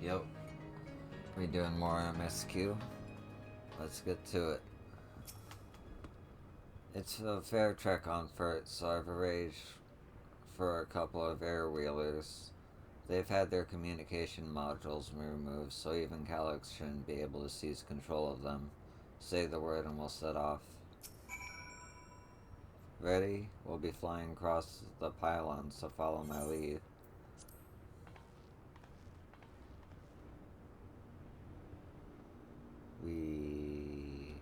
Yep, we doing more MSQ. Let's get to it. It's a fair trek on foot, so I've arranged for a couple of air wheelers. They've had their communication modules removed, so even Calyx shouldn't be able to seize control of them. Say the word and we'll set off. Ready? We'll be flying across the pylon, so follow my lead. We...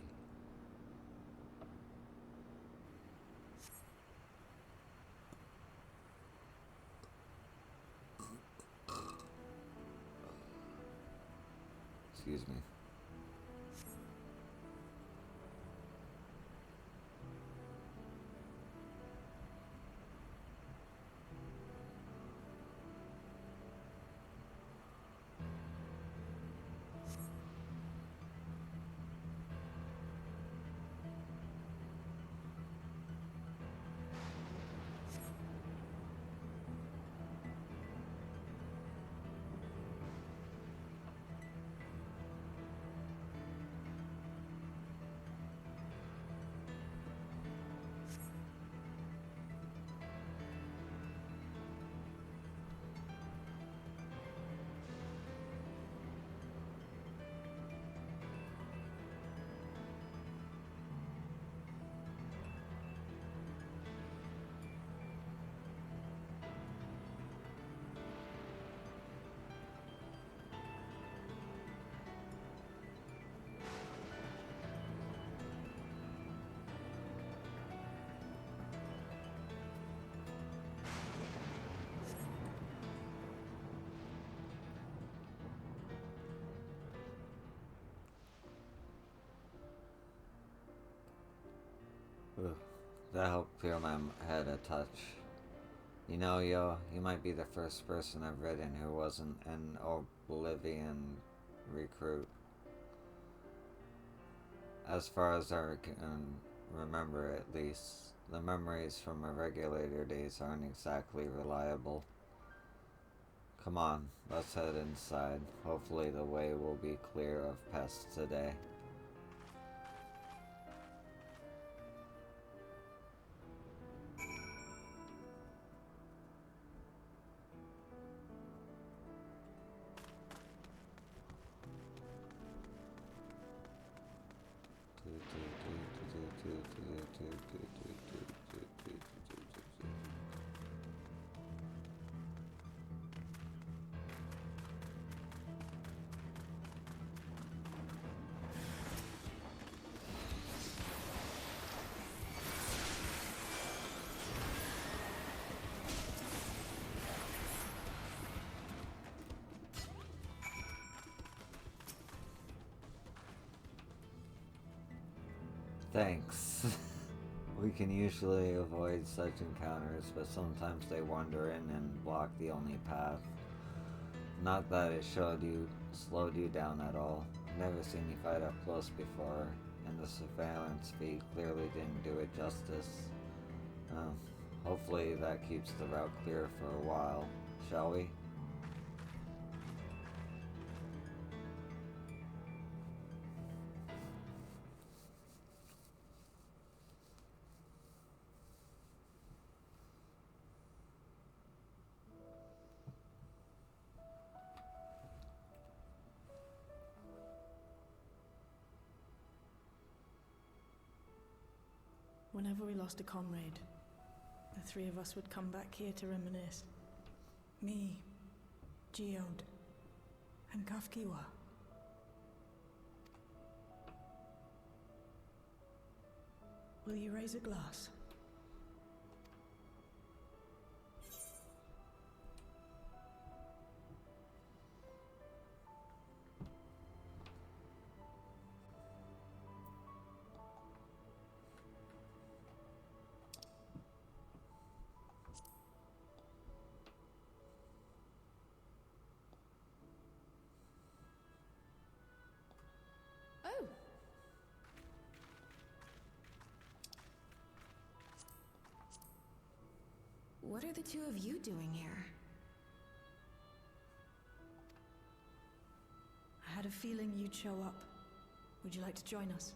Excuse me. Ugh, that helped clear my head a touch. You know, yo, you might be the first person I've written who wasn't an Oblivion recruit. As far as I can remember, at least. The memories from my regulator days aren't exactly reliable. Come on, let's head inside. Hopefully the way will be clear of pests today. Thanks. We can usually avoid such encounters, but sometimes they wander in and block the only path. Not that it slowed you down at all. Never seen you fight up close before, and the surveillance feed clearly didn't do it justice. Hopefully that keeps the route clear for a while, shall we? Whenever we lost a comrade, the three of us would come back here to reminisce. Me, Geode, and Kafkiwa. Will you raise a glass? What are the two of you doing here? had a feeling you'd show up. Would you like to join us?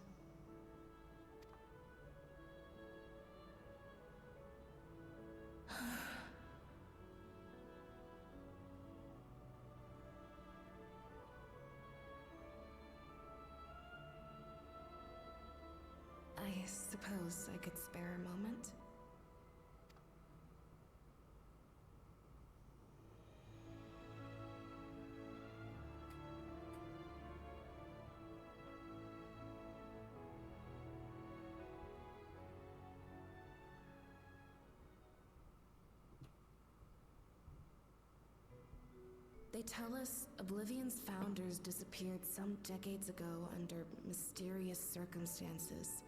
I suppose I could spare a moment. They tell us Oblivion's founders disappeared some decades ago under mysterious circumstances,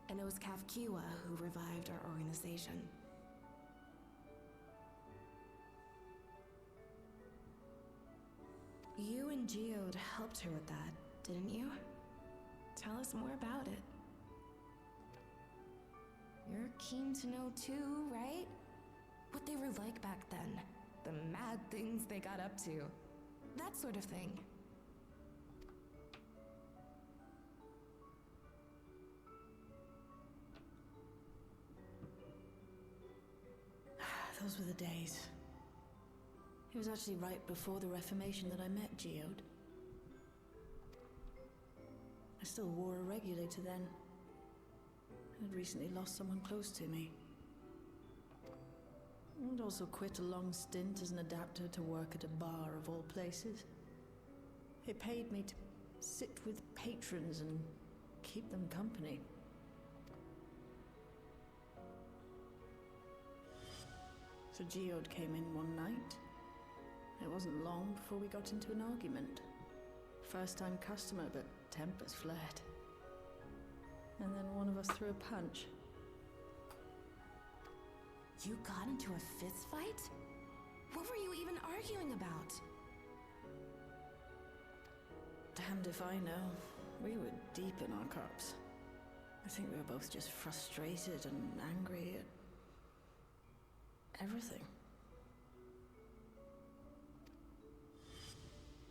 and it was Kafkiwa who revived our organization. You and Geode helped her with that, didn't you? Tell us more about it. You're keen to know too, right? What they were like back then. The mad things they got up to. That sort of thing. Those were the days. It was actually right before the Reformation that I met Geode. I still wore a regulator then. I'd recently lost someone close to me. I'd also quit a long stint as an adapter to work at a bar of all places. It paid me to sit with patrons and keep them company. So Geode came in one night. It wasn't long before we got into an argument. First-time customer, but tempers flared. And then one of us threw a punch. You got into a fist fight? What were you even arguing about? Damned if I know. We were deep in our cups. I think we were both just frustrated and angry at everything.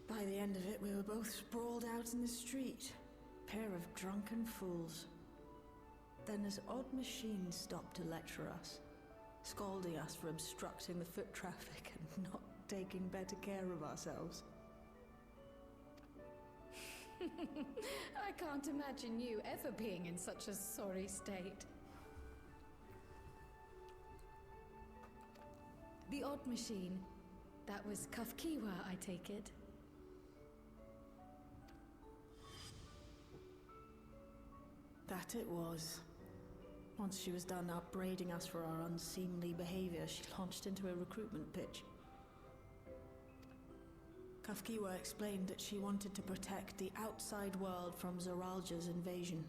By the end of it, we were both sprawled out in the street. Pair of drunken fools. Then this odd machine stopped to lecture us, scolding us for obstructing the foot traffic and not taking better care of ourselves. I can't imagine you ever being in such a sorry state. The odd machine. That was Kafkiwa, I take it. That it was. Once she was done upbraiding us for our unseemly behavior, she launched into a recruitment pitch. Kafkiwa explained that she wanted to protect the outside world from Zoralja's invasion,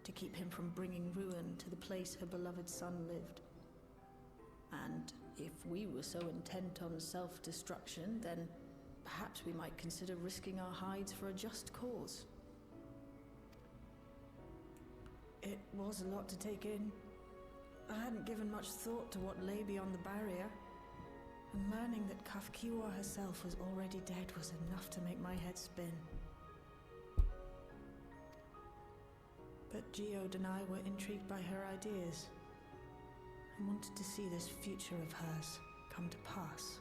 to keep him from bringing ruin to the place her beloved son lived. And if we were so intent on self-destruction, then perhaps we might consider risking our hides for a just cause. It was a lot to take in. I hadn't given much thought to what lay beyond the barrier. And learning that Kafkiwa herself was already dead was enough to make my head spin. But Geode and I were intrigued by her ideas and wanted to see this future of hers come to pass.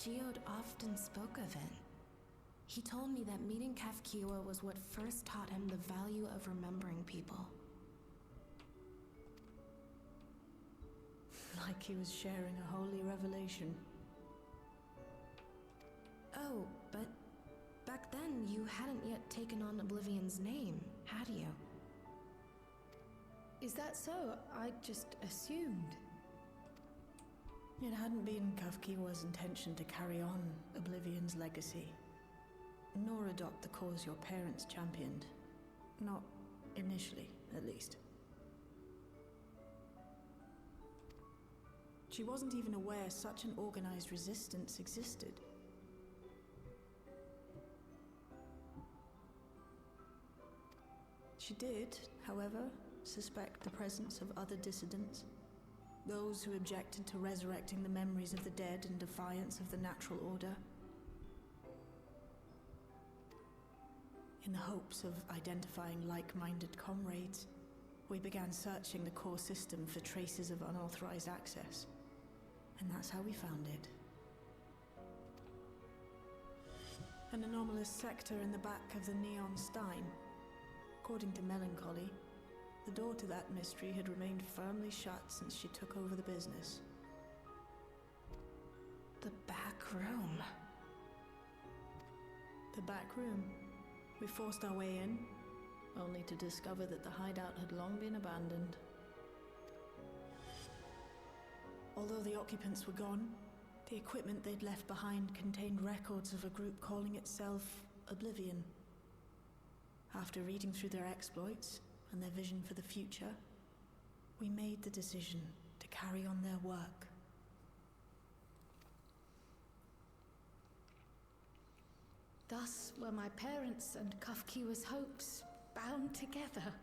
Geode often spoke of it. He told me that meeting Kafkiwa was what first taught him the value of remembering people. Like he was sharing a holy revelation. Oh, but back then you hadn't yet taken on Oblivion's name, had you? Is that so? I just assumed. It hadn't been Kafkiwa's intention to carry on Oblivion's legacy, nor adopt the cause your parents championed. Not initially, at least. She wasn't even aware such an organized resistance existed. She did, however, suspect the presence of other dissidents, those who objected to resurrecting the memories of the dead in defiance of the natural order. In the hopes of identifying like-minded comrades, we began searching the core system for traces of unauthorized access. And that's how we found it. An anomalous sector in the back of the Neon Stein. According to Melancholy, the door to that mystery had remained firmly shut since she took over the business. The back room. The back room. We forced our way in, only to discover that the hideout had long been abandoned. Although the occupants were gone, the equipment they'd left behind contained records of a group calling itself Oblivion. After reading through their exploits and their vision for the future, we made the decision to carry on their work. Thus were my parents' and Kafkiwa's hopes bound together.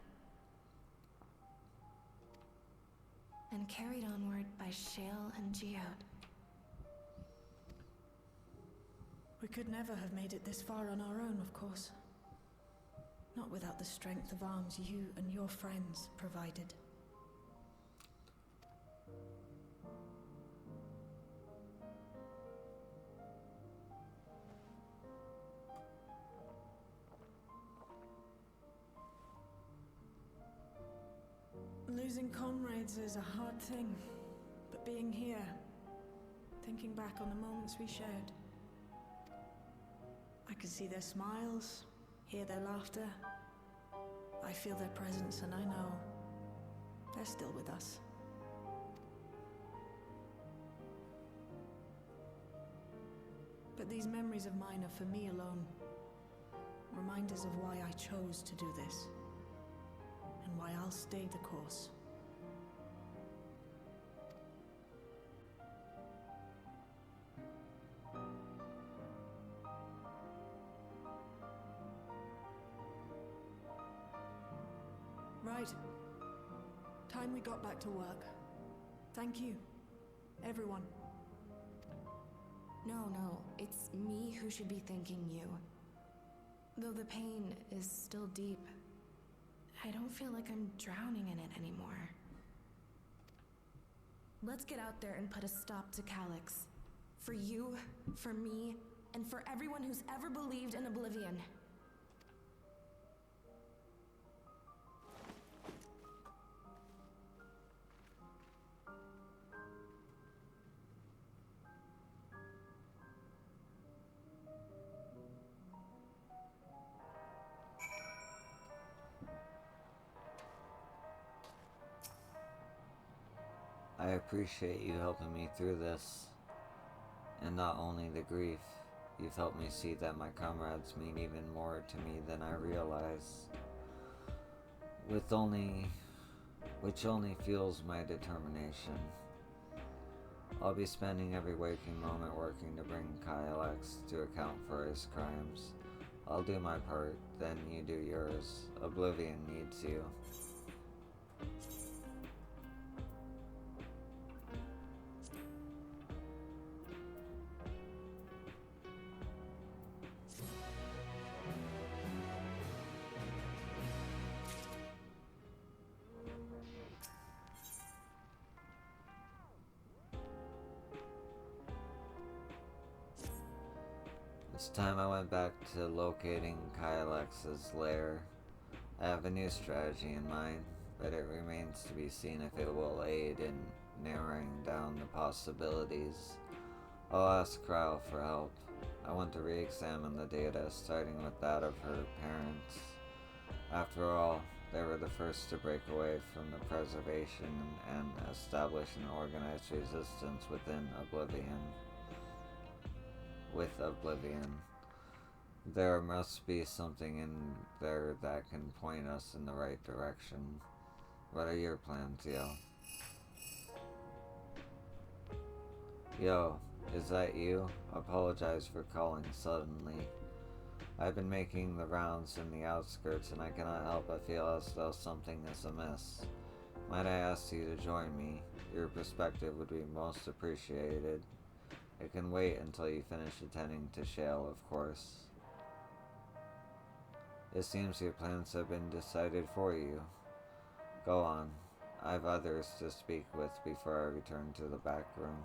And carried onward by Shale and Geode. We could never have made it this far on our own, of course. Not without the strength of arms you and your friends provided. Losing comrades is a hard thing, but being here, thinking back on the moments we shared, I can see their smiles, hear their laughter. I feel their presence, and I know they're still with us. But these memories of mine are for me alone. Reminders of why I chose to do this, and why I'll stay the course. Right. Time we got back to work. Thank you, everyone. No, it's me who should be thanking you. Though the pain is still deep, I don't feel like I'm drowning in it anymore. Let's get out there and put a stop to Calyx. For you, for me, and for everyone who's ever believed in Oblivion. I appreciate you helping me through this. And not only the grief, you've helped me see that my comrades mean even more to me than I realize. Which only fuels my determination. I'll be spending every waking moment working to bring Calyx to account for his crimes. I'll do my part, then you do yours. Oblivion needs you. It's time I went back to locating Calyx's lair. I have a new strategy in mind, but it remains to be seen if it will aid in narrowing down the possibilities. I'll ask Kryle for help. I want to re-examine the data, starting with that of her parents. After all, they were the first to break away from the preservation and establish an organized resistance within Oblivion. With Oblivion. There must be something in there that can point us in the right direction. What are your plans, Yo? Yo, is that you? Apologize for calling suddenly. I've been making the rounds in the outskirts and I cannot help but feel as though something is amiss. Might I ask you to join me? Your perspective would be most appreciated. It can wait until you finish attending to Shale, of course. It seems your plans have been decided for you. Go on. I've others to speak with before I return to the back room.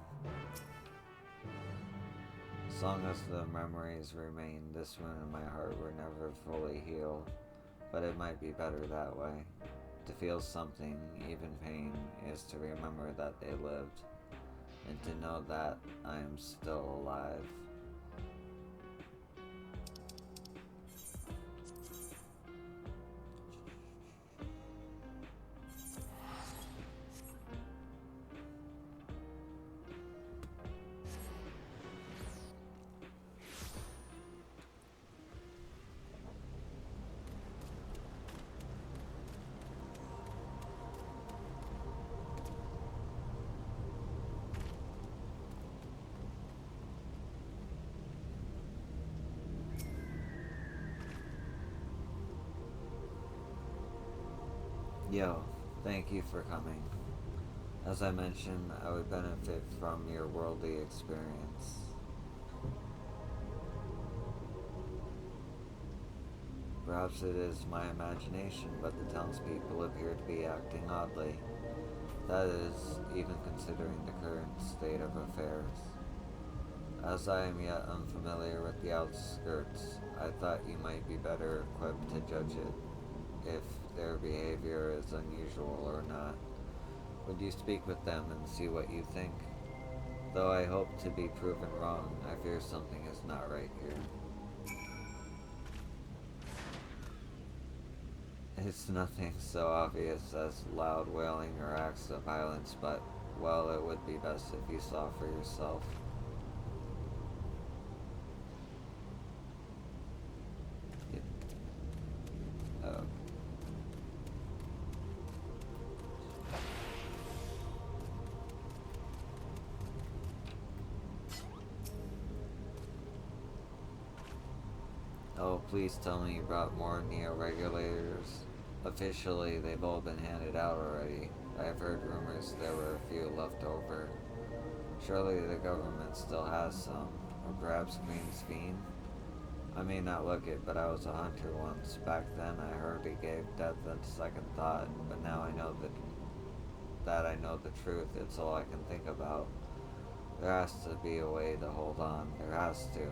As long as the memories remain, this wound in my heart were never fully healed, but it might be better that way. To feel something, even pain, is to remember that they lived, and to know that I am still alive. Yo, thank you for coming. As I mentioned, I would benefit from your worldly experience. Perhaps it is my imagination, but the townspeople appear to be acting oddly. That is, even considering the current state of affairs. As I am yet unfamiliar with the outskirts, I thought you might be better equipped to judge it, if their behavior is unusual or not. Would you speak with them and see what you think? Though I hope to be proven wrong, I fear something is not right here. It's nothing so obvious as loud wailing or acts of violence, but, well, it would be best if you saw for yourself. Oh. Oh, please tell me you brought more neo-regulators. Officially, they've all been handed out already. I have heard rumors there were a few left over. Surely the government still has some, or perhaps Queen's Fiend? I may not look it, but I was a hunter once. Back then I heard he gave death a second thought, but now I know that I know the truth, it's all I can think about. There has to be a way to hold on. There has to.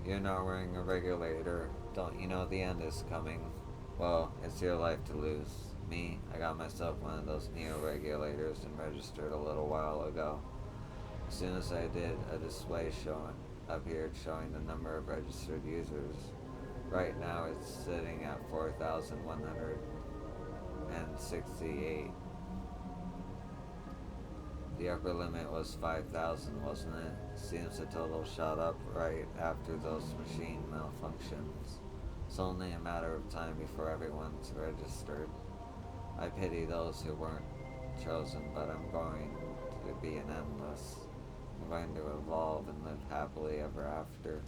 You're not wearing a regulator. Don't you know the end is coming? Well, it's your life to lose. Me, I got myself one of those neo-regulators and registered a little while ago. As soon as I did, a display appeared showing the number of registered users. Right now it's sitting at 4,168. The upper limit was 5,000, wasn't it? Seems the total shot up right after those machine malfunctions. It's only a matter of time before everyone's registered. I pity those who weren't chosen, but I'm going to be an endless. I'm going to evolve and live happily ever after.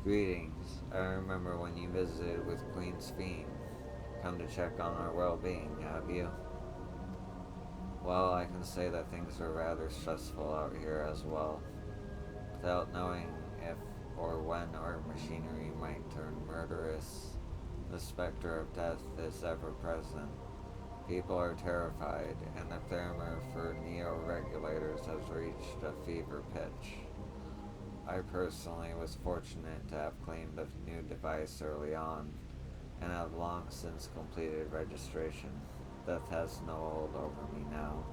Greetings. I remember when you visited with Queen's Fiend. Come to check on our well-being, have you? Well, I can say that things are rather stressful out here as well. Without knowing if or when our machinery might turn murderous, the specter of death is ever present. People are terrified, and the clamor for neo-regulators has reached a fever pitch. I personally was fortunate to have claimed a new device early on, and have long since completed registration. Death has no hold over me now.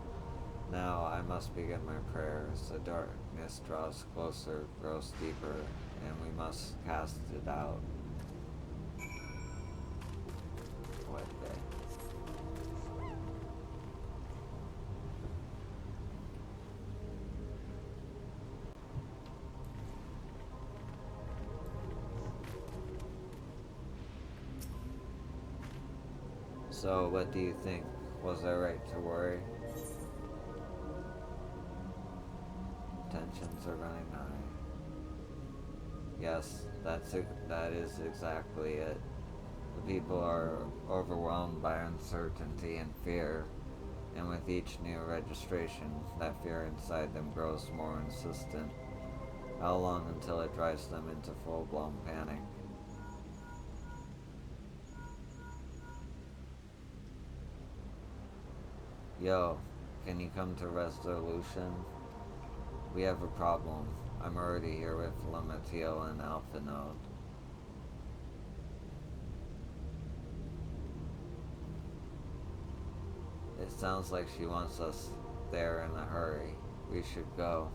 Now I must begin my prayers. The darkness draws closer, grows deeper, and we must cast it out. What day? So, what do you think? Was I right to worry? Tensions are running high. Yes, that is exactly it. The people are overwhelmed by uncertainty and fear, and with each new registration, that fear inside them grows more insistent. How long until it drives them into full-blown panic? Yo, can you come to resolution? We have a problem. I'm already here with Lamatiel and Alpha Node. It sounds like she wants us there in a hurry. We should go.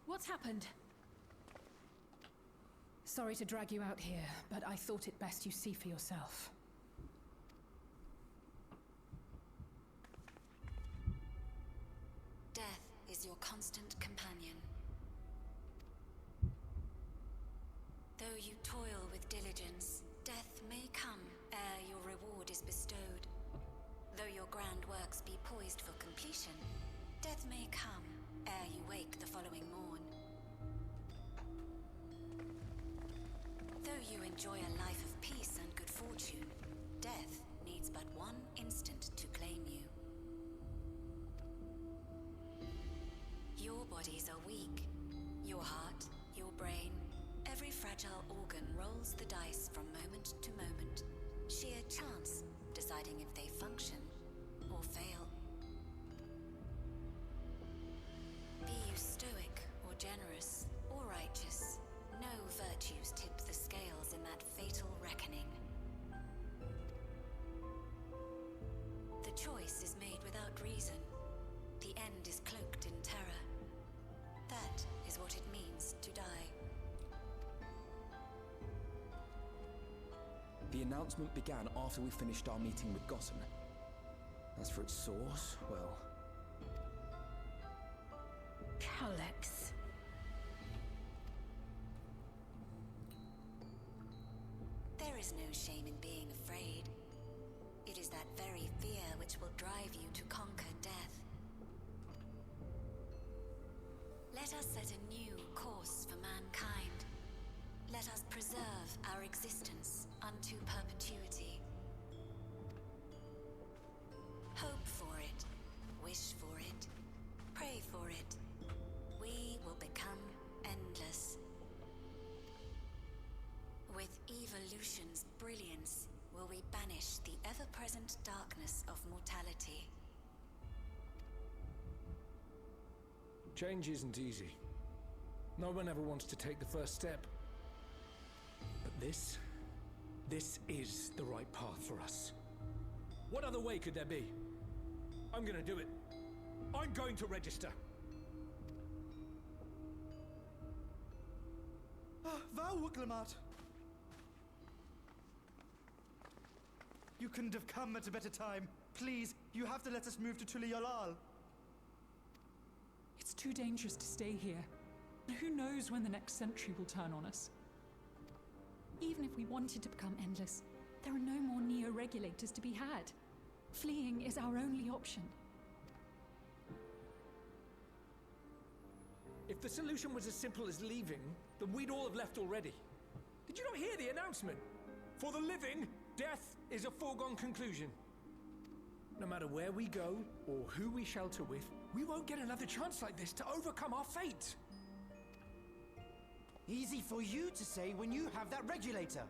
What's happened? Sorry to drag you out here, but I thought it best you see for yourself. Death is your constant companion. Though you toil with diligence, death may come ere your reward is bestowed. Though your grand works be poised for completion, death may come ere you wake the following morn. Though you enjoy a life of peace and good fortune, death needs but one instant to claim you. Your bodies are weak. Your heart, your brain, every fragile organ rolls the dice from moment to moment. Sheer chance deciding if they function or fail. Be you stoic or generous or righteous, no virtues tip the scales in that fatal reckoning. The choice is made without reason. The end is cloaked in terror. That is what it means to die. The announcement began after we finished our meeting with Gotham. As for its source, well... Calyx. There is no shame in being afraid. It is that very fear which will drive you to conquer death. Let us set a new course for mankind. Let us preserve our existence unto perpetuity. Hope for it, wish for it, pray for it. We will become endless. With evolution's brilliance, will we banish the ever-present darkness of mortality. Change isn't easy. No one ever wants to take the first step. But this is the right path for us. What other way could there be? I'm gonna do it. I'm going to register. Wauklamat! You couldn't have come at a better time. Please, you have to let us move to Tuliolal. It's too dangerous to stay here. Who knows when the next century will turn on us? Even if we wanted to become endless, there are no more neo-regulators to be had. Fleeing is our only option. If the solution was as simple as leaving, then we'd all have left already. Did you not hear the announcement? For the living, Death is a foregone conclusion. No matter where we go, or who we shelter with, we won't get another chance like this to overcome our fate. Easy for you to say when you have that regulator.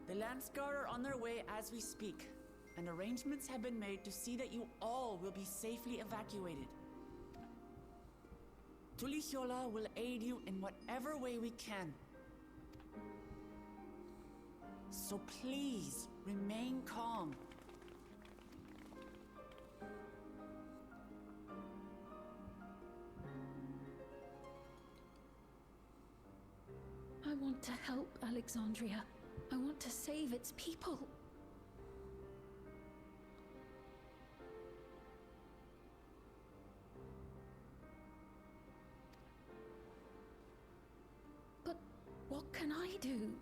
The Landsguard are on their way as we speak, and arrangements have been made to see that you all will be safely evacuated. Tulichola will aid you in whatever way we can. So please, remain calm. I want to help Alexandria. I want to save its people. But what can I do?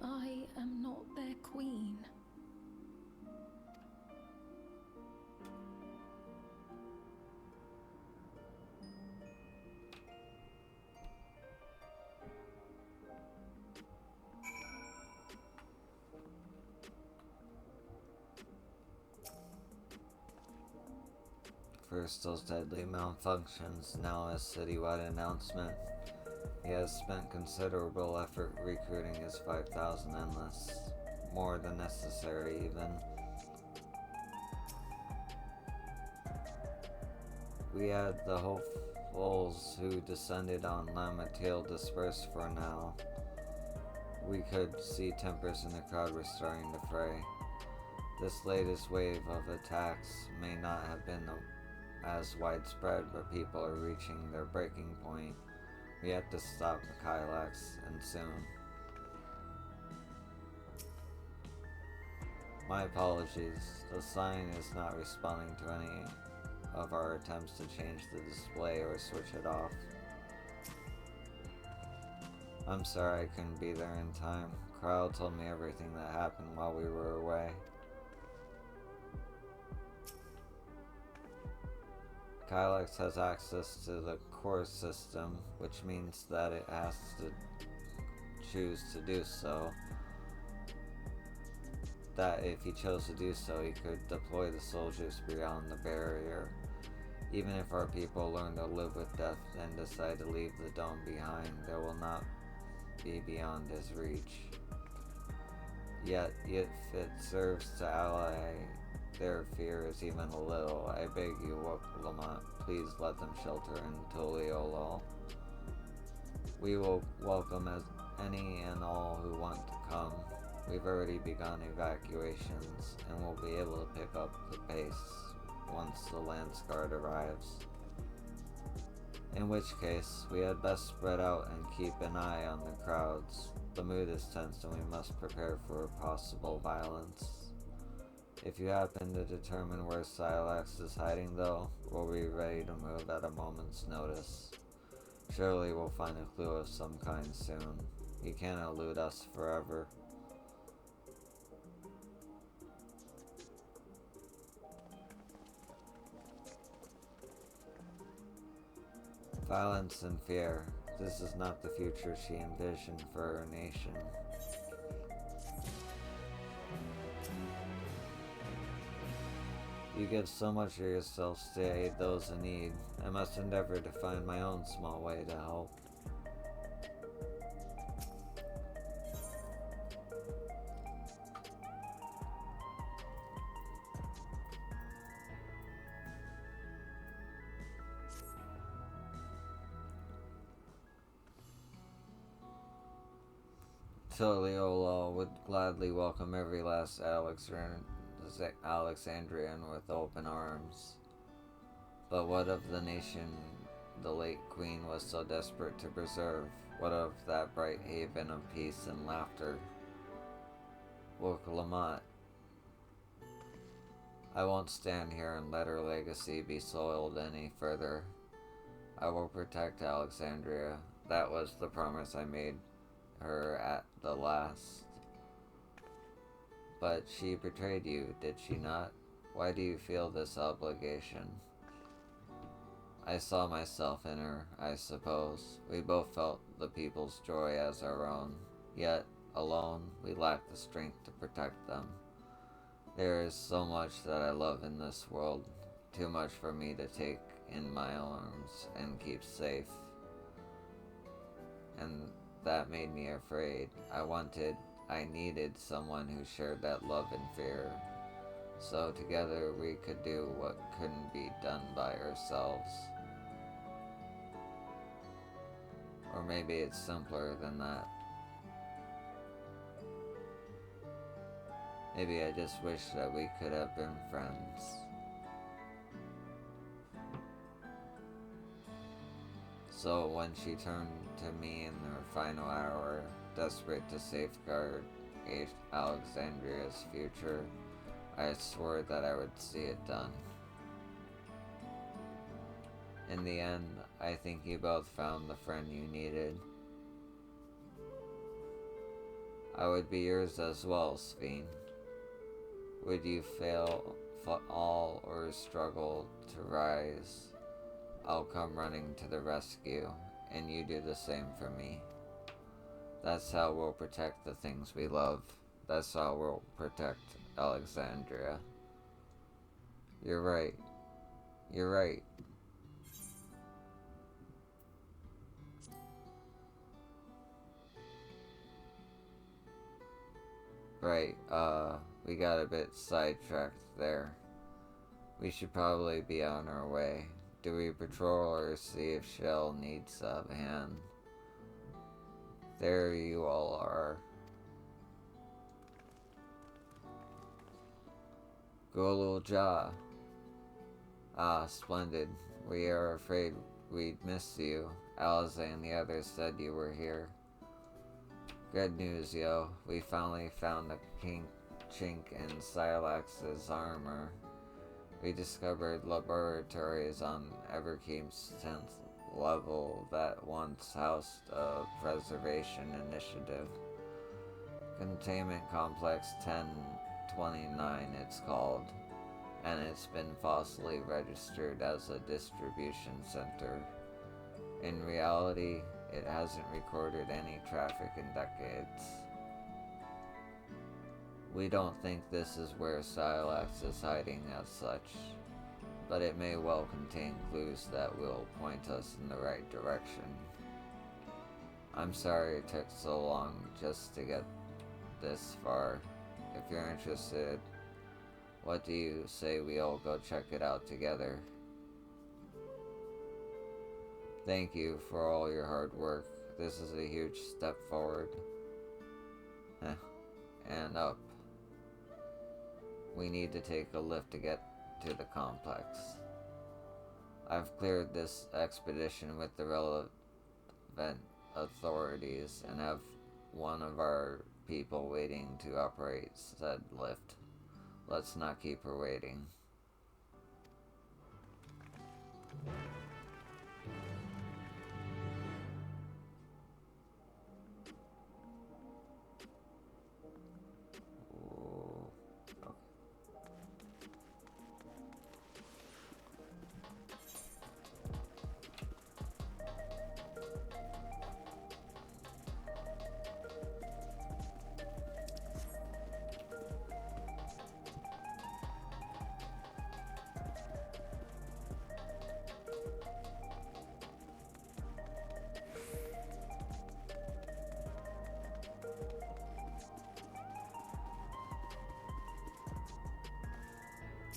I am not their queen. First those deadly malfunctions, now a citywide announcement. He has spent considerable effort recruiting his 5,000 endless. More than necessary, even. We had the hopefuls who descended on Lamatil dispersed for now. We could see tempers in the crowd were starting to fray. This latest wave of attacks may not have been as widespread, but people are reaching their breaking point. We have to stop the Kylax, and soon. My apologies. The sign is not responding to any of our attempts to change the display or switch it off. I'm sorry I couldn't be there in time. Crowd told me everything that happened while we were away. Kylax has access to the core system, which means that it has to choose to do so. That if he chose to do so, he could deploy the soldiers beyond the barrier. Even if our people learn to live with death and decide to leave the dome behind, there will not be beyond his reach. Yet, if it serves to ally their fears even a little, I beg you, Lamont, please let them shelter in Tuliolol. We will welcome as any and all who want to come. We've already begun evacuations, and we'll be able to pick up the pace once the Landsguard arrives. In which case, we had best spread out and keep an eye on the crowds. The mood is tense and we must prepare for possible violence. If you happen to determine where Silax is hiding though, we'll be ready to move at a moment's notice. Surely we'll find a clue of some kind soon. He can't elude us forever. Violence and fear. This is not the future she envisioned for her nation. You give so much of yourselves to aid those in need. I must endeavor to find my own small way to help. Tuliolol would gladly welcome every last Alexandrian with open arms. But what of the nation the late queen was so desperate to preserve? What of that bright haven of peace and laughter? Lamont, I won't stand here and let her legacy be soiled any further. I will protect Alexandria. That was the promise I made her the last. But she betrayed you, did she not? Why do you feel this obligation? I saw myself in her, I suppose. We both felt the people's joy as our own. Yet, alone, we lacked the strength to protect them. There is so much that I love in this world, too much for me to take in my arms and keep safe. And that made me afraid. I needed someone who shared that love and fear. So together we could do what couldn't be done by ourselves. Or maybe it's simpler than that. Maybe I just wish that we could have been friends. So when she turned to me in her final hour, desperate to safeguard Alexandria's future, I swore that I would see it done. In the end, I think you both found the friend you needed. I would be yours as well, Sveen. Would you fall or struggle to rise, I'll come running to the rescue, and you do the same for me. That's how we'll protect the things we love. That's how we'll protect Alexandria. You're right. You're right. Right, we got a bit sidetracked there. We should probably be on our way. Do we patrol or see if Shell needs a hand? There you all are. Golul Ja. Ah, splendid. We are afraid we'd miss you. Aliza and the others said you were here. Good news, yo. We finally found a chink in Silax's armor. We discovered laboratories on Everkeep's 10th level that once housed a preservation initiative. Containment Complex 1029 it's called, and it's been falsely registered as a distribution center. In reality, it hasn't recorded any traffic in decades. We don't think this is where Silax is hiding as such, but it may well contain clues that will point us in the right direction. I'm sorry it took so long just to get this far. If you're interested, what do you say we all go check it out together? Thank you for all your hard work. This is a huge step forward. And up. We need to take a lift to get to the complex. I've cleared this expedition with the relevant authorities and have one of our people waiting to operate said lift. Let's not keep her waiting.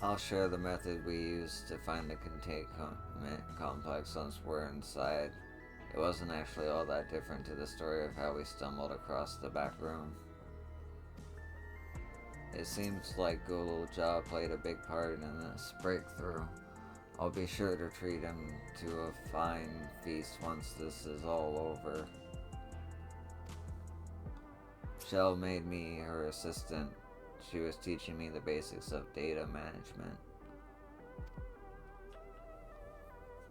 I'll share the method we used to find the containment complex once we're inside. It wasn't actually all that different to the story of how we stumbled across the back room. It seems like Golul Ja played a big part in this breakthrough. I'll be sure to treat him to a fine feast once this is all over. Shell made me her assistant. She was teaching me the basics of data management.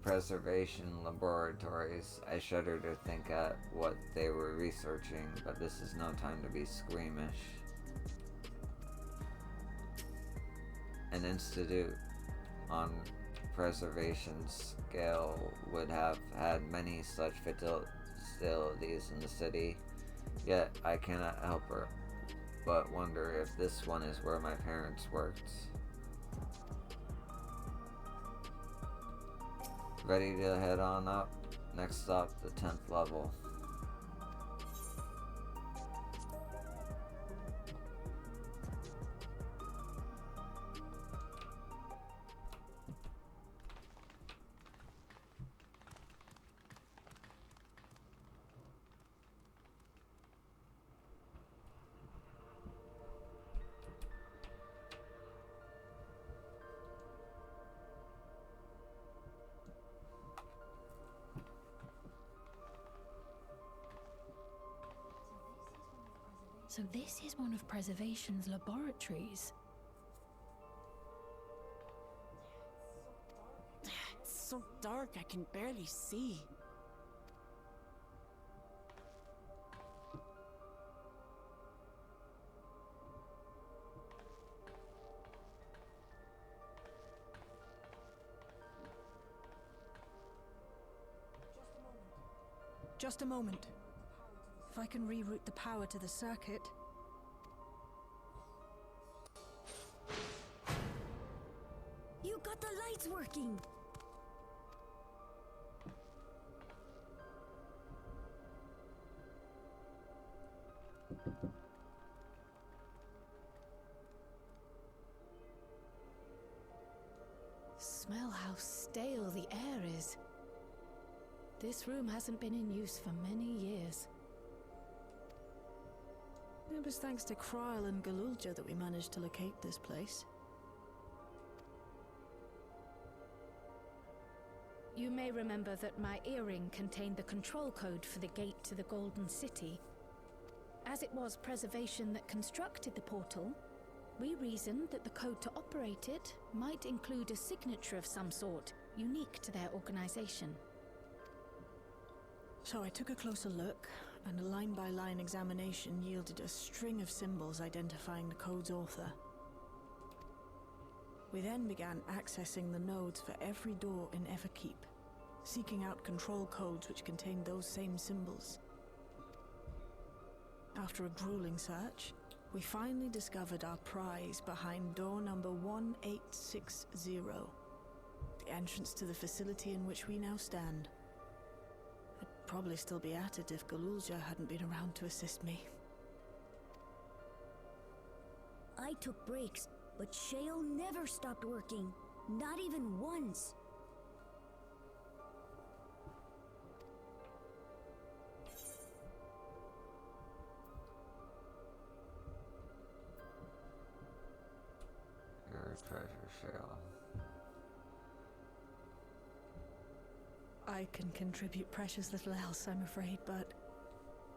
preservation laboratories. I shudder to think at what they were researching, but this is no time to be squeamish. An institute on preservation scale would have had many such facilities in the city, yet I cannot help but wonder if this one is where my parents worked. Ready to head on up? Next stop, the 10th level. So this is one of Preservation's laboratories. It's so dark I can barely see. Just a moment. If I can reroute the power to the circuit. You got the lights working! Smell how stale the air is. This room hasn't been in use for many years. It was thanks to Kryl and Galulja that we managed to locate this place. You may remember that my earring contained the control code for the gate to the Golden City. As it was Preservation that constructed the portal, we reasoned that the code to operate it might include a signature of some sort, unique to their organization. So I took a closer look, and a line-by-line examination yielded a string of symbols identifying the code's author. We then began accessing the nodes for every door in Everkeep, seeking out control codes which contained those same symbols. After a grueling search, we finally discovered our prize behind door number 1860, the entrance to the facility in which we now stand. I'd probably still be at it if Galulja hadn't been around to assist me. I took breaks, but Shale never stopped working. Not even once. Your treasure, Shale. I can contribute precious little else, I'm afraid, but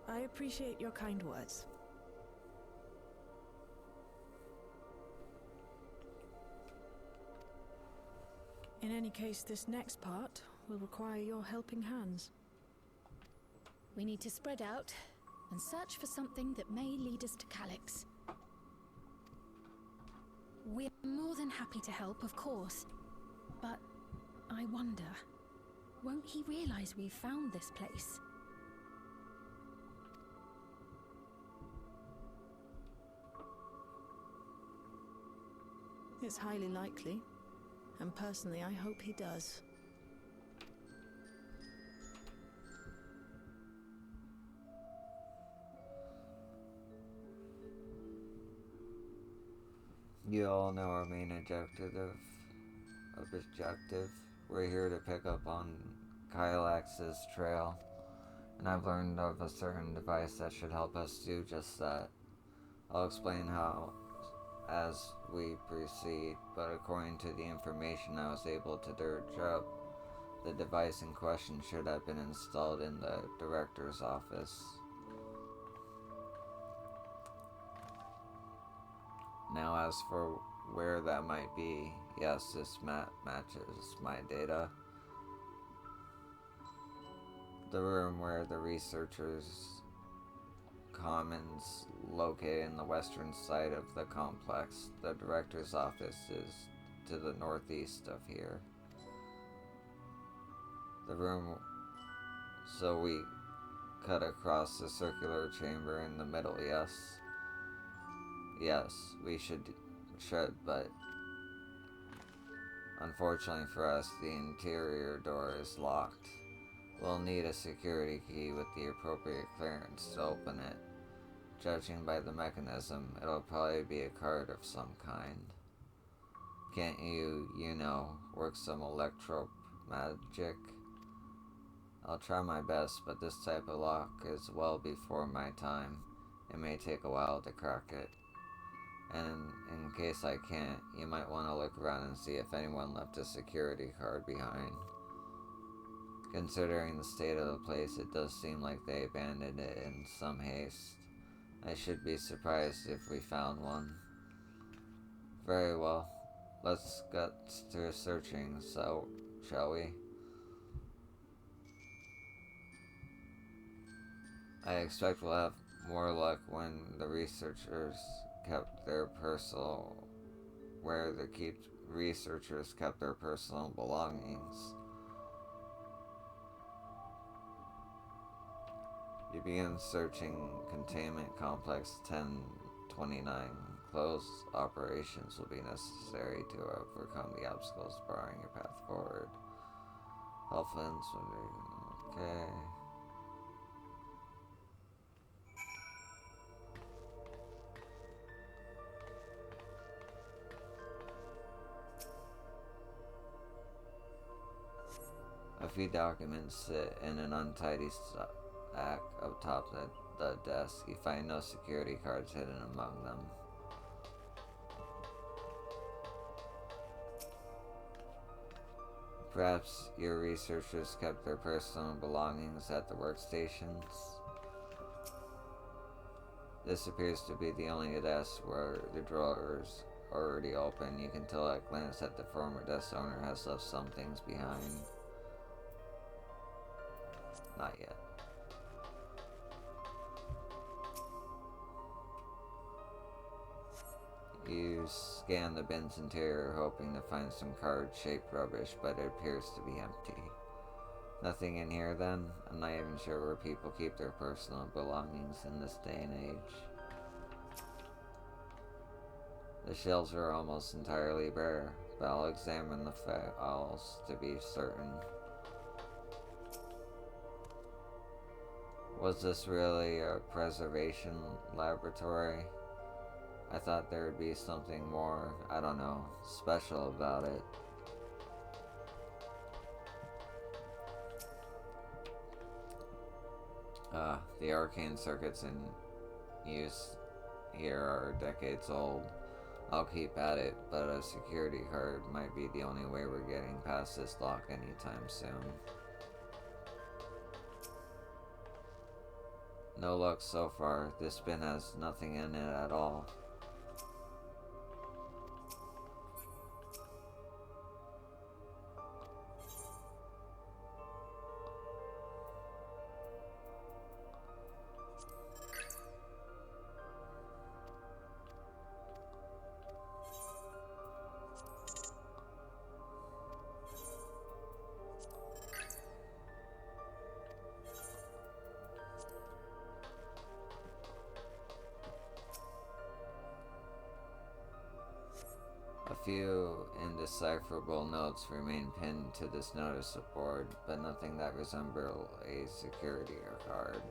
I appreciate your kind words. In any case, this next part will require your helping hands. We need to spread out and search for something that may lead us to Calyx. We're more than happy to help, of course, but I wonder, won't he realize we've found this place? It's highly likely, and personally I hope he does. You all know our main objective. We're here to pick up on Kylax's trail, and I've learned of a certain device that should help us do just that. I'll explain how as we proceed, but according to the information I was able to dredge up, the device in question should have been installed in the director's office. Now, as for where that might be, yes, this map matches my data. The room where the researchers' commons located in the western side of the complex. The director's office is to the northeast of here. The room, so we cut across the circular chamber in the middle, yes? Yes, we should, but unfortunately for us, the interior door is locked. We'll need a security key with the appropriate clearance to open it. Judging by the mechanism, it'll probably be a card of some kind. Can't you work some electro magic? I'll try my best, but this type of lock is well before my time. It may take a while to crack it. And in case I can't, you might want to look around and see if anyone left a security card behind. Considering the state of the place, it does seem like they abandoned it in some haste. I should be surprised if we found one. Very well. Let's get to searching, so shall we? I expect we'll have more luck when the researchers kept their personal belongings. You begin searching Containment Complex 1029. Closed operations will be necessary to overcome the obstacles barring your path forward. Healthlands will be okay. A few documents sit in an untidy stack up top of the desk. You find no security cards hidden among them. Perhaps your researchers kept their personal belongings at the workstations. This appears to be the only desk where the drawers are already open. You can tell at a glance that the former desk owner has left some things behind. Not yet. You scan the bin's interior, hoping to find some card-shaped rubbish, but it appears to be empty. Nothing in here, then? I'm not even sure where people keep their personal belongings in this day and age. The shelves are almost entirely bare, but I'll examine the files to be certain. Was this really a preservation laboratory? I thought there would be something more, I don't know, special about it. The arcane circuits in use here are decades old. I'll keep at it, but a security card might be the only way we're getting past this lock anytime soon. No luck so far. This bin has nothing in it at all. A few indecipherable notes remain pinned to this notice board, but nothing that resembles a security card.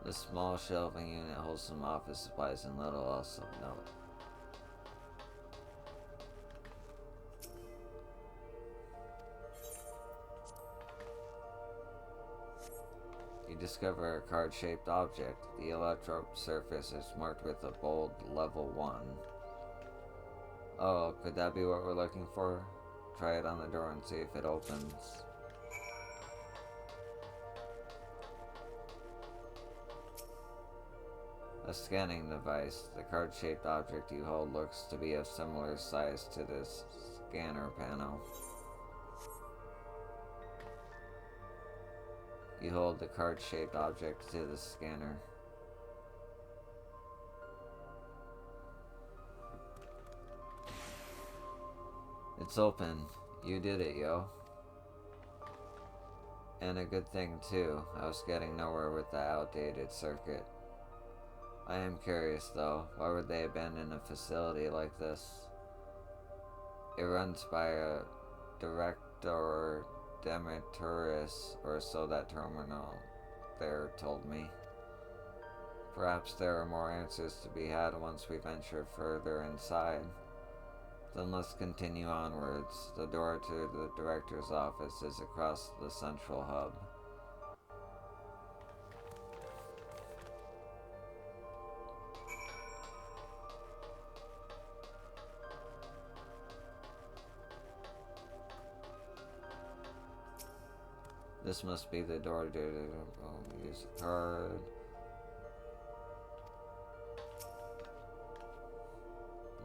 The small shelving unit holds some office supplies and little else of note. You discover a card-shaped object. The electrode surface is marked with a bold level 1. Oh, could that be what we're looking for? Try it on the door and see if it opens. A A scanning device. The card-shaped object you hold looks to be of similar size to this scanner panel. You hold the card-shaped object to the scanner. It's open. You did it, yo. And a good thing, too. I was getting nowhere with the outdated circuit. I am curious, though. Why would they abandon a facility like this? It runs by a director Demetrius, or so that terminal there told me. Perhaps there are more answers to be had once we venture further inside. Then let's continue onwards. The door to the director's office is across the central hub. This must be the door to use a card.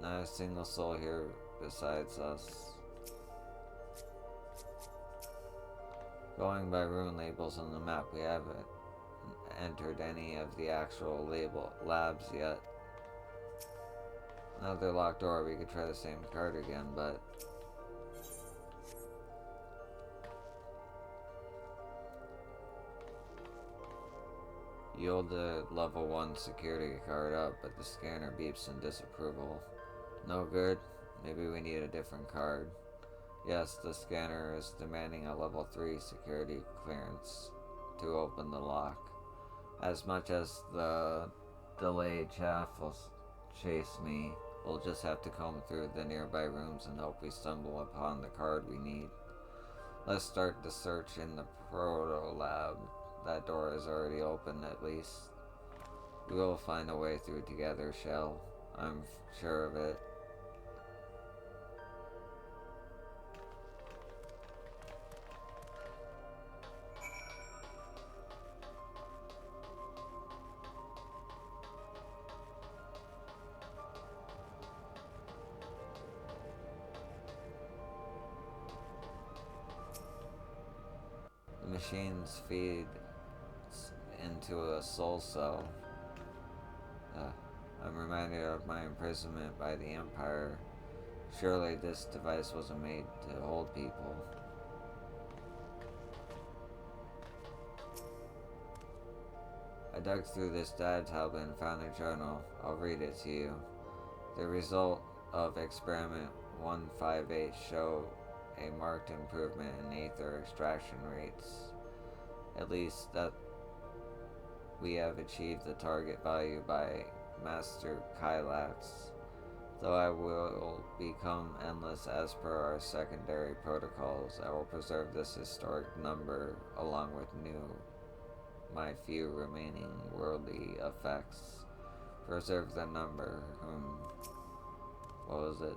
Not a single soul here besides us. Going by rune labels on the map, we haven't entered any of the actual labs yet. Another locked door, we could try the same card again, but... You hold the level 1 security card up, but the scanner beeps in disapproval. No good? Maybe we need a different card. Yes, the scanner is demanding a level 3 security clearance to open the lock. As much as the delayed chaff will chase me, we'll just have to comb through the nearby rooms and hope we stumble upon the card we need. Let's start the search in the proto lab. That door is already open, at least. We will find a way through together, Shell. I'm sure of it. The machines feed into a soul cell. I'm reminded of my imprisonment by the Empire. Surely this device wasn't made to hold people. I dug through this dad's hub and found a journal. I'll read it to you. The result of experiment 158 show a marked improvement in aether extraction rates. At least that we have achieved the target value by Master Kylax, though I will become endless as per our secondary protocols. I will preserve this historic number along with my few remaining worldly effects. Preserve the number, what was it?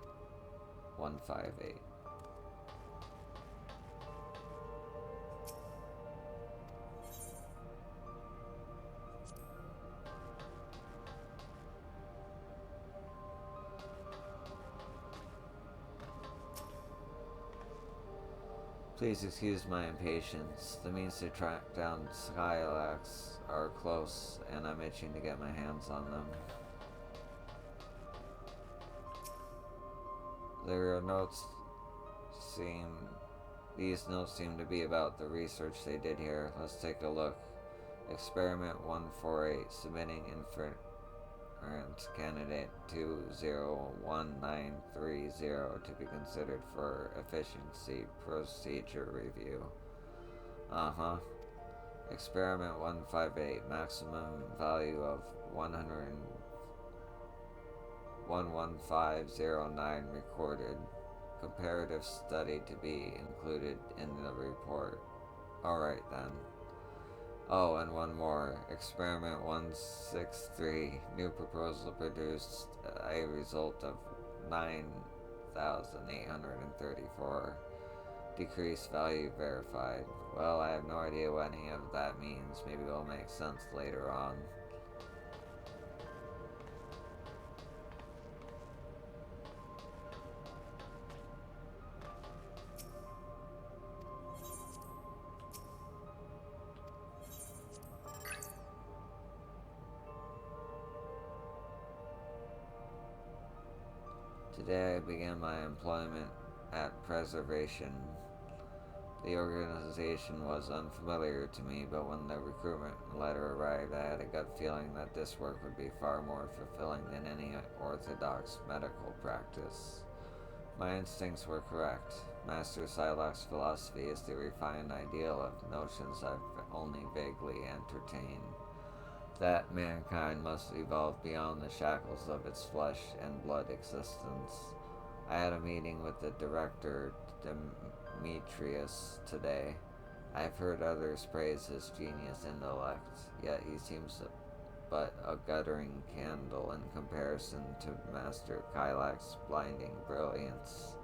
158. Please excuse my impatience. The means to track down Skylax are close, and I'm itching to get my hands on them. These notes seem to be about the research they did here. Let's take a look. Experiment 148, submitting inference candidate 201930 to be considered for efficiency procedure review. Experiment 158, maximum value of 11509 recorded. Comparative study to be included in the report. Alright then. Oh, and one more. Experiment 163. New proposal produced a result of 9,834. Decreased value verified. Well, I have no idea what any of that means. Maybe it'll make sense later on. Today I began my employment at Preservation. The organization was unfamiliar to me, but when the recruitment letter arrived, I had a gut feeling that this work would be far more fulfilling than any orthodox medical practice. My instincts were correct. Master Psylocke's philosophy is the refined ideal of notions I've only vaguely entertained. That mankind must evolve beyond the shackles of its flesh and blood existence. I had a meeting with the director, Demetrius, today. I've heard others praise his genius intellect, yet he seems but a guttering candle in comparison to Master Kylak's blinding brilliance.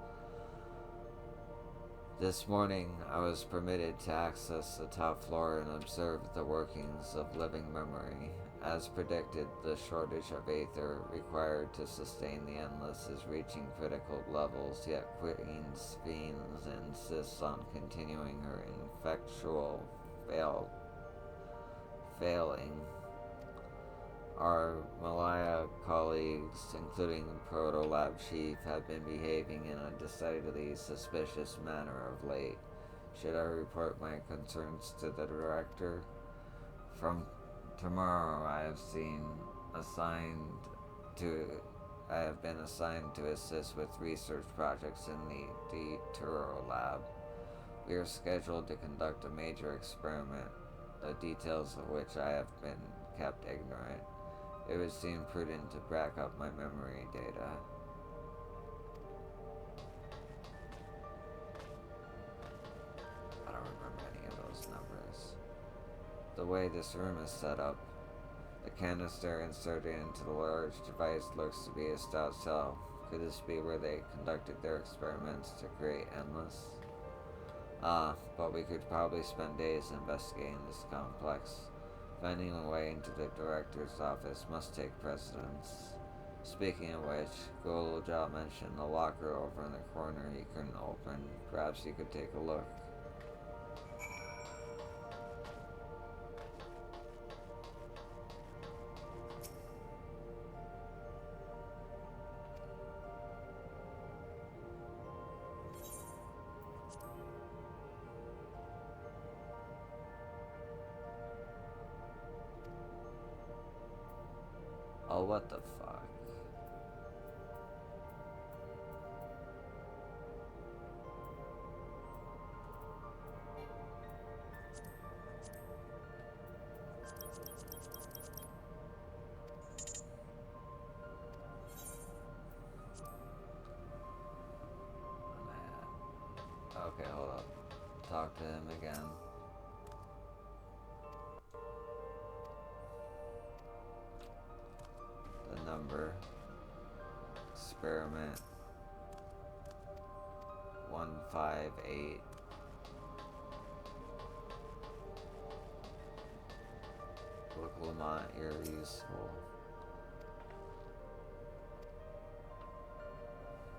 This morning, I was permitted to access the top floor and observe the workings of living memory. As predicted, the shortage of aether required to sustain the Endless is reaching critical levels, yet Queen Fiends insists on continuing her ineffectual failing. Our Malaya colleagues, including the Proto-Lab Chief, have been behaving in a decidedly suspicious manner of late. Should I report my concerns to the director? From tomorrow, I have been assigned to assist with research projects in the Deturo Lab. We are scheduled to conduct a major experiment, the details of which I have been kept ignorant. It would seem prudent to back up my memory data. I don't remember any of those numbers. The way this room is set up, the canister inserted into the large device looks to be a stout cell. Could this be where they conducted their experiments to create Endless? But we could probably spend days investigating this complex. Finding a way into the director's office must take precedence. Speaking of which, Golajal mentioned the locker over in the corner he couldn't open. Perhaps you could take a look. Oh, what the fuck? Okay, hold up. Talk to him again. The number. Experiment 158. Look, Lamont, you're useful.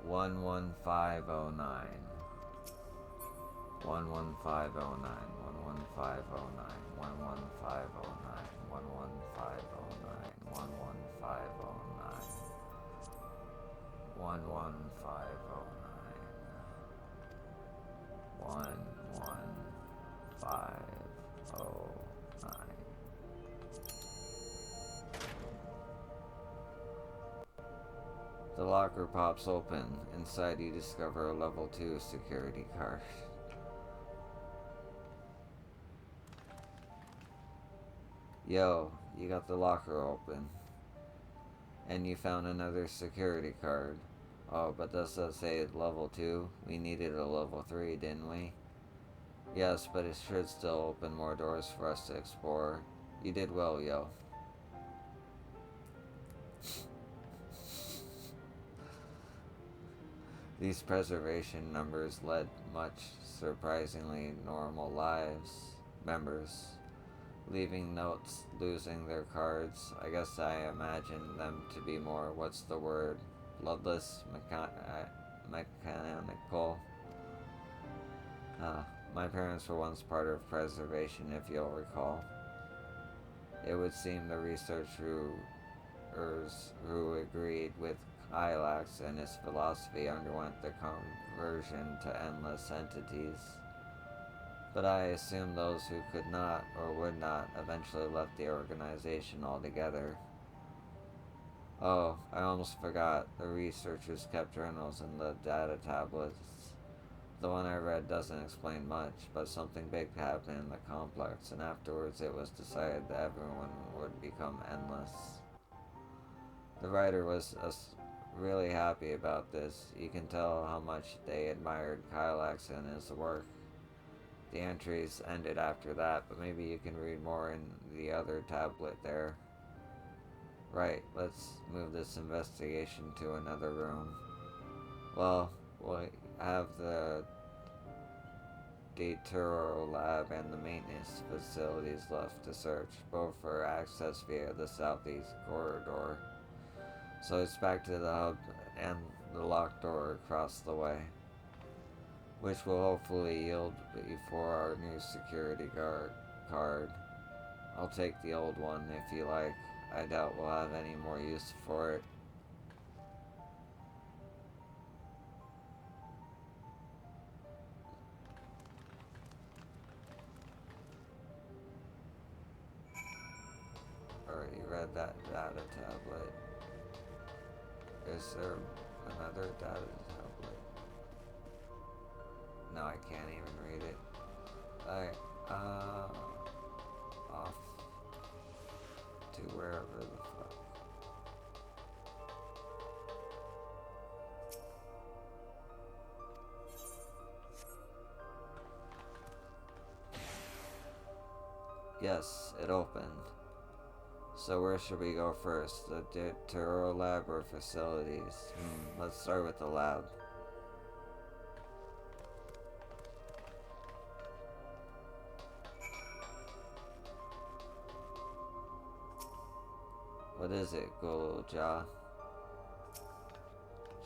11509. 11509. 11509. 11509. 11509. 11509. 11509. 11509. The locker pops open. Inside you discover a level 2 security card. Yo, you got the locker open. And you found another security card. Oh, but does that say level 2? We needed a level 3, didn't we? Yes, but it should still open more doors for us to explore. You did well, yo. These preservation numbers led much surprisingly normal members, leaving notes, losing their cards. I guess I imagine them to be more, what's the word, bloodless, mechanical. My parents were once part of preservation, if you'll recall. It would seem the researchers who agreed with Ilax and his philosophy underwent the conversion to endless entities. But I assume those who could not or would not eventually left the organization altogether. Oh, I almost forgot. The researchers kept journals in the data tablets. The one I read doesn't explain much, but something big happened in the complex, and afterwards it was decided that everyone would become endless. The writer was really happy about this. You can tell how much they admired Kylax and his work. The entries ended after that, but maybe you can read more in the other tablet there. Right, let's move this investigation to another room. Well, we'll have the Daturo lab and the maintenance facilities left to search, both for access via the southeast corridor. So it's back to the hub and the locked door across the way, which will hopefully yield before our new security guard card. I'll take the old one if you like. I doubt we'll have any more use for it. Already read that data tablet. Is there another data tablet? No, I can't even read it. Alright, off to wherever the fuck. Yes, it opened. So where should we go first? The Daturo lab or facilities? Let's start with the lab. What is it, Gulja?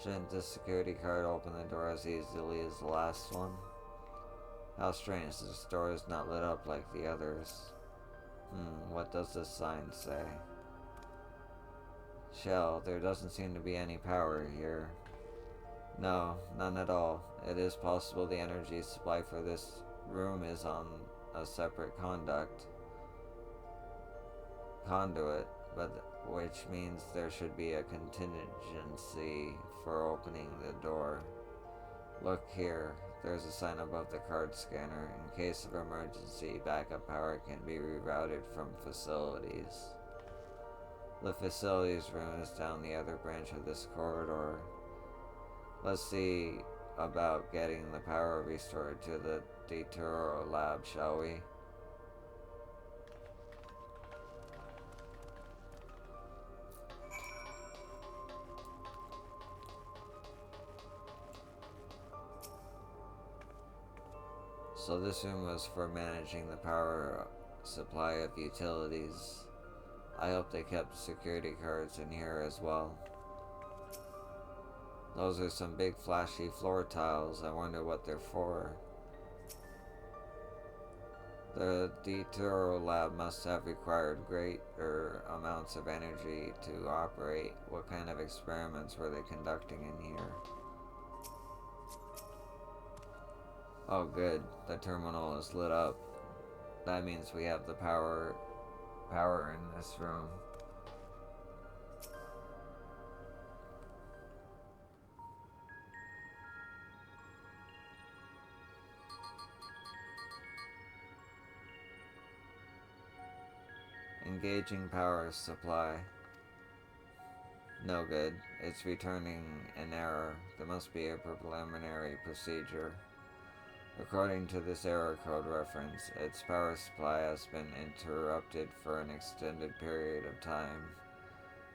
Shouldn't the security card open the door as easily as the last one? How strange, this door is not lit up like the others. What does this sign say? Shell, there doesn't seem to be any power here. No, none at all. It is possible the energy supply for this room is on a separate conduit, but which means there should be a contingency for opening the door. Look here, there's a sign above the card scanner. In case of emergency, backup power can be rerouted from facilities. The facilities room is down the other branch of this corridor. Let's see about getting the power restored to the Daturo lab, shall we? So this room was for managing the power supply of utilities. I hope they kept security cards in here as well. Those are some big flashy floor tiles. I wonder what they're for. The Daturo lab must have required greater amounts of energy to operate. What kind of experiments were they conducting in here? Oh good, the terminal is lit up. That means we have the power in this room. Engaging power supply. No good. It's returning an error. There must be a preliminary procedure. According to this error code reference, its power supply has been interrupted for an extended period of time.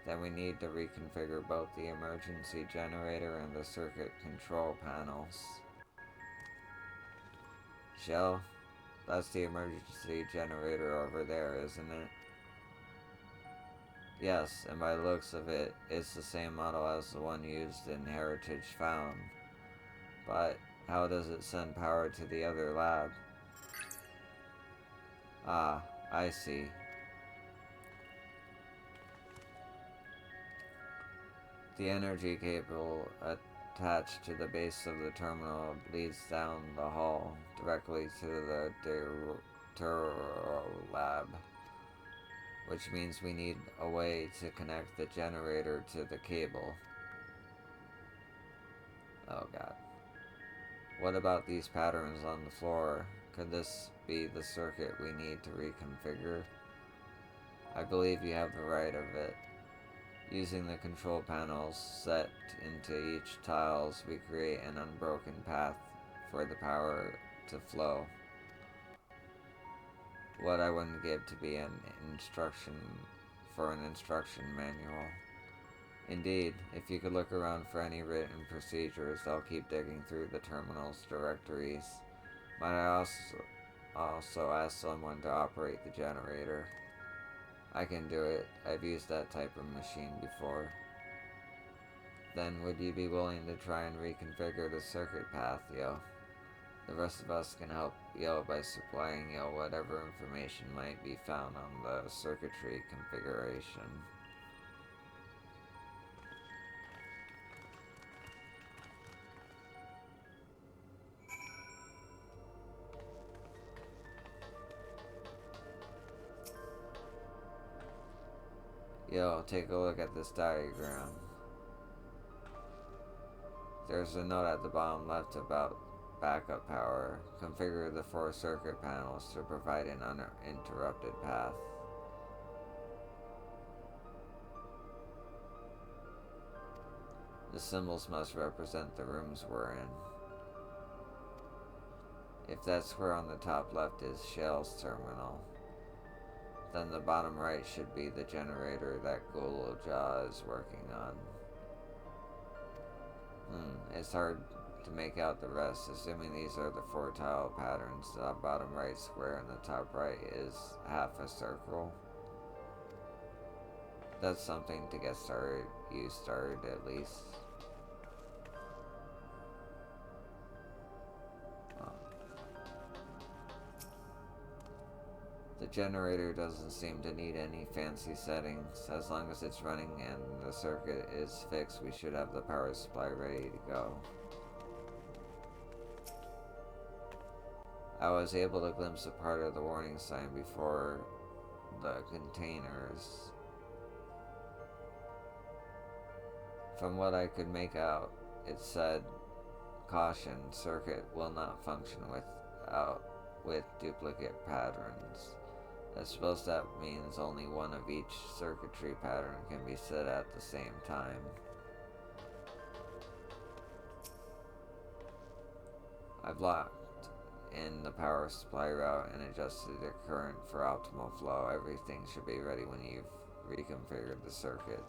Then we need to reconfigure both the emergency generator and the circuit control panels. Shell, that's the emergency generator over there, isn't it? Yes, and by the looks of it, it's the same model as the one used in Heritage Found. But how does it send power to the other lab? Ah, I see. The energy cable attached to the base of the terminal leads down the hall directly to the Turo lab, which means we need a way to connect the generator to the cable. Oh god. What about these patterns on the floor? Could this be the circuit we need to reconfigure? I believe you have the right of it. Using the control panels set into each tiles, we create an unbroken path for the power to flow. What I wouldn't give to be an instruction manual. Indeed, if you could look around for any written procedures, I'll keep digging through the terminal's directories. Might I also ask someone to operate the generator? I can do it. I've used that type of machine before. Then would you be willing to try and reconfigure the circuit path, Yo? The rest of us can help Yo by supplying Yo whatever information might be found on the circuitry configuration. Yo, take a look at this diagram. There's a note at the bottom left about backup power. Configure the 4 circuit panels to provide an uninterrupted path. The symbols must represent the rooms we're in. If that square on the top left is Shell's terminal, then the bottom right should be the generator that Gulojah is working on. It's hard to make out the rest, assuming these are the 4 tile patterns. The bottom right square and the top right is half a circle. That's something to get you started at least. The generator doesn't seem to need any fancy settings. As long as it's running and the circuit is fixed, we should have the power supply ready to go. I was able to glimpse a part of the warning sign before the containers. From what I could make out, it said, "Caution, circuit will not function with duplicate patterns." I suppose that means only one of each circuitry pattern can be set at the same time. I've locked in the power supply route and adjusted the current for optimal flow. Everything should be ready when you've reconfigured the circuit.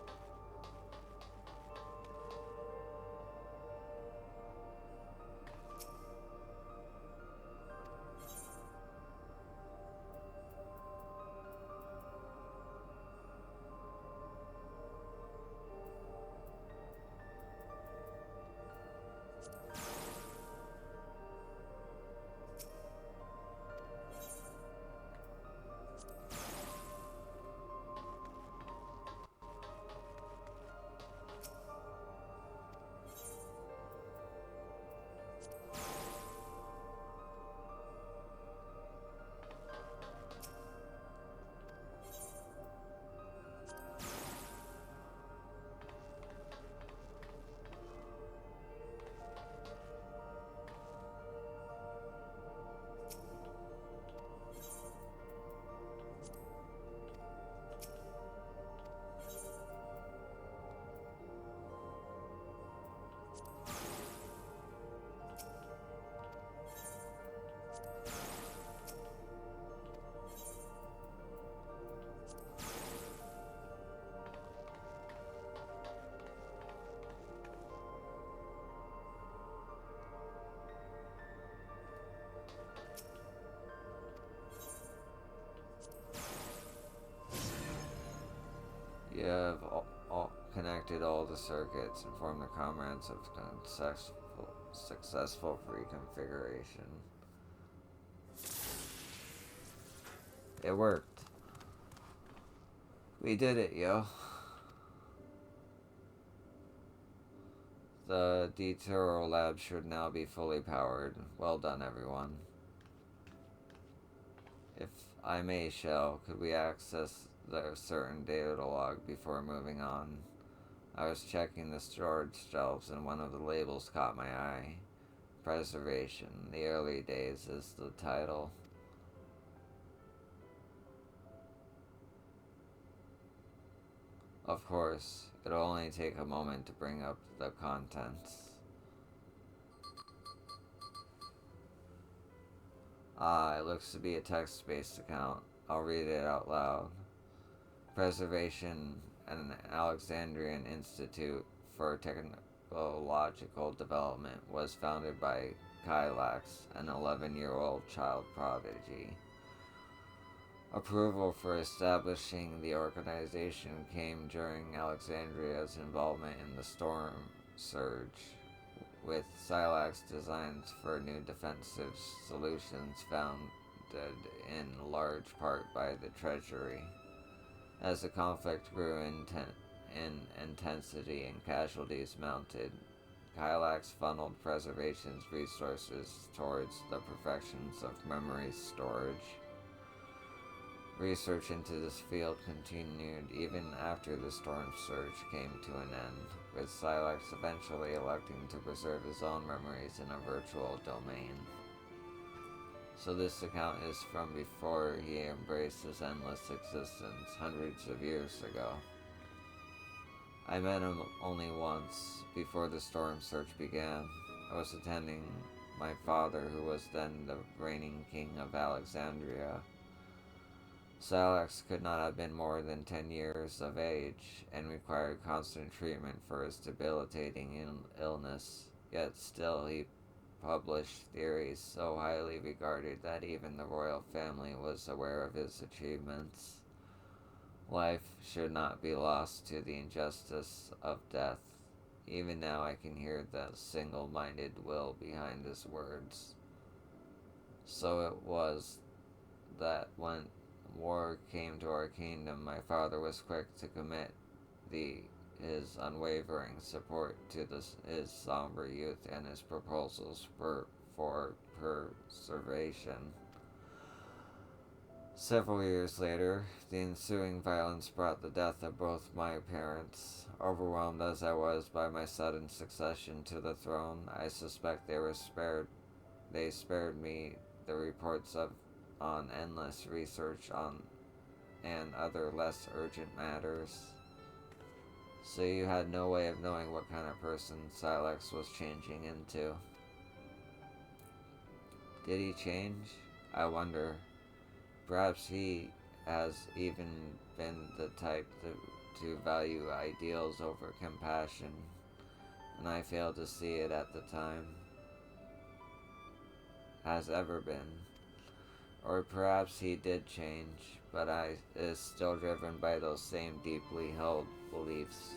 You have connected all the circuits and formed a comprehensive successful reconfiguration. It worked. We did it, yo. The Detour lab should now be fully powered. Well done, everyone. If I may, Shell, could we access the certain data log before moving on? I was checking the storage shelves and one of the labels caught my eye. Preservation, the early days is the title. Of course, it'll only take a moment to bring up the contents. Ah, it looks to be a text-based account. I'll read it out loud. Preservation, an Alexandrian Institute for Technological Development, was founded by Kylax, an 11-year-old child prodigy. Approval for establishing the organization came during Alexandria's involvement in the Storm Surge, with Silax designs for new defensive solutions founded in large part by the Treasury. As the conflict grew in intensity and casualties mounted, Kylax funneled Preservation's resources towards the perfections of memory storage. Research into this field continued even after the Storm Surge came to an end, with Silax eventually electing to preserve his own memories in a virtual domain. So this account is from before he embraced his endless existence, hundreds of years ago. I met him only once, before the Storm Surge began. I was attending my father, who was then the reigning king of Alexandria. Silax could not have been more than 10 years of age, and required constant treatment for his debilitating illness, yet still he published theories so highly regarded that even the royal family was aware of his achievements. Life should not be lost to the injustice of death. Even now I can hear the single-minded will behind his words. So it was that when war came to our kingdom, my father was quick to commit his unwavering support to his somber youth and his proposals for preservation. Several years later, the ensuing violence brought the death of both my parents. Overwhelmed as I was by my sudden succession to the throne, I suspect they spared me the reports on endless research and other less urgent matters. So you had no way of knowing what kind of person Silax was changing into. Did he change? I wonder. Perhaps he has even been the type to value ideals over compassion, and I failed to see it at the time. Has ever been. Or perhaps he did change, but is still driven by those same deeply held beliefs.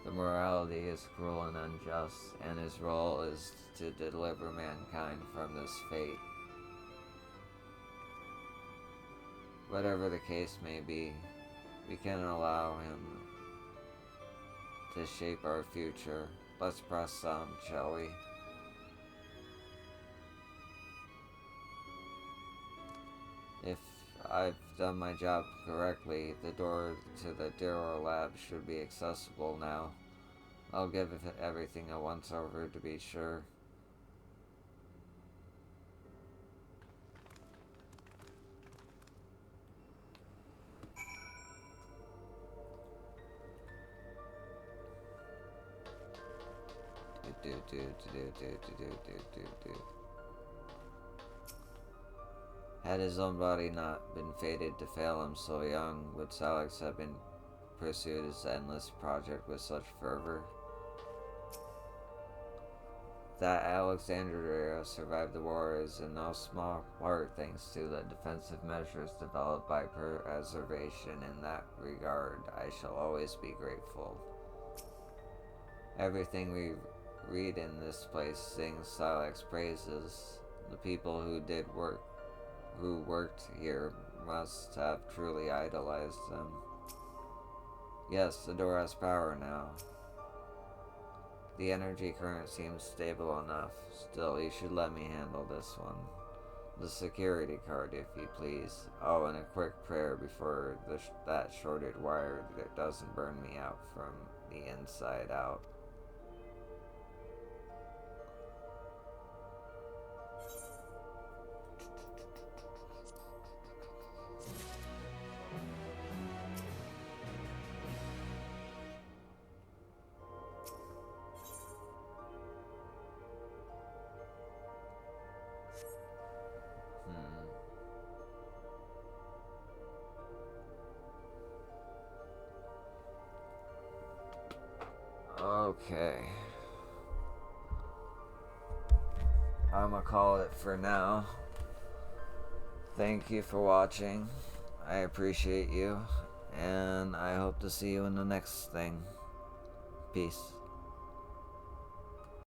The morality is cruel and unjust, and his role is to deliver mankind from this fate. Whatever the case may be, we cannot allow him to shape our future. Let's press on, shall we? If I've done my job correctly, the door to the Darrow lab should be accessible now. I'll give everything a once-over to be sure. Had his own body not been fated to fail him so young, would Silax have been pursued his endless project with such fervor? That Alexandria survived the war is in no small part thanks to the defensive measures developed by preservation. In that regard, I shall always be grateful. Everything we read in this place sings Silax praises. The people who worked here must have truly idolized him. Yes, the door has power now. The energy current seems stable enough. Still, you should let me handle this one. The security card, if you please. Oh, and a quick prayer before that shorted wire that doesn't burn me out from the inside out. Okay. I'ma call it for now. Thank you for watching. I appreciate you. And I hope to see you in the next thing. Peace.